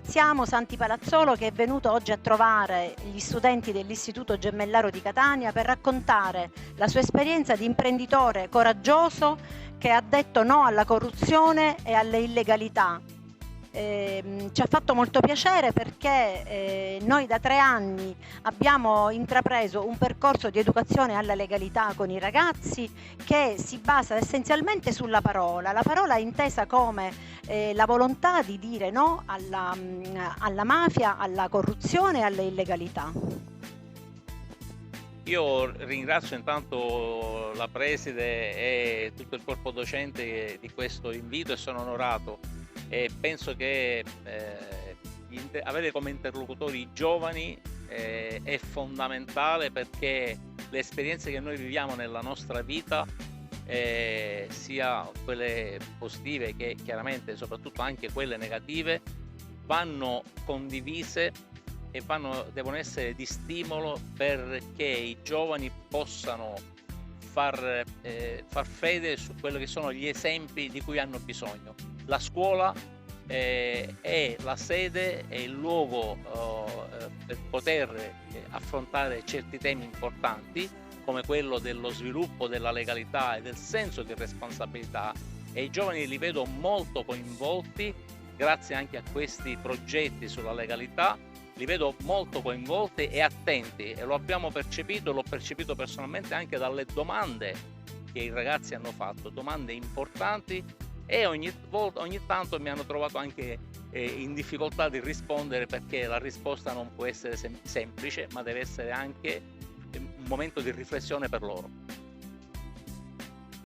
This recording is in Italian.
ringraziamo Santi Palazzolo che è venuto oggi a trovare gli studenti dell'Istituto Gemellaro di Catania per raccontare la sua esperienza di imprenditore coraggioso che ha detto no alla corruzione e alle illegalità. Ci ha fatto molto piacere perché noi da 3 anni abbiamo intrapreso un percorso di educazione alla legalità con i ragazzi che si basa essenzialmente sulla parola. La parola intesa come la volontà di dire no alla mafia, alla corruzione e alle illegalità. Io ringrazio intanto la preside e tutto il corpo docente di questo invito e sono onorato e penso che avere come interlocutori i giovani è fondamentale perché le esperienze che noi viviamo nella nostra vita, sia quelle positive che chiaramente soprattutto anche quelle negative, vanno condivise e devono essere di stimolo perché i giovani possano far fede su quello che sono gli esempi di cui hanno bisogno. La scuola è la sede, è il luogo per poter affrontare certi temi importanti come quello dello sviluppo della legalità e del senso di responsabilità, e i giovani li vedo molto coinvolti grazie anche a questi progetti sulla legalità. Li vedo molto coinvolti e attenti e lo abbiamo percepito, l'ho percepito personalmente anche dalle domande che i ragazzi hanno fatto, domande importanti, e ogni tanto mi hanno trovato anche in difficoltà di rispondere perché la risposta non può essere semplice, ma deve essere anche un momento di riflessione per loro.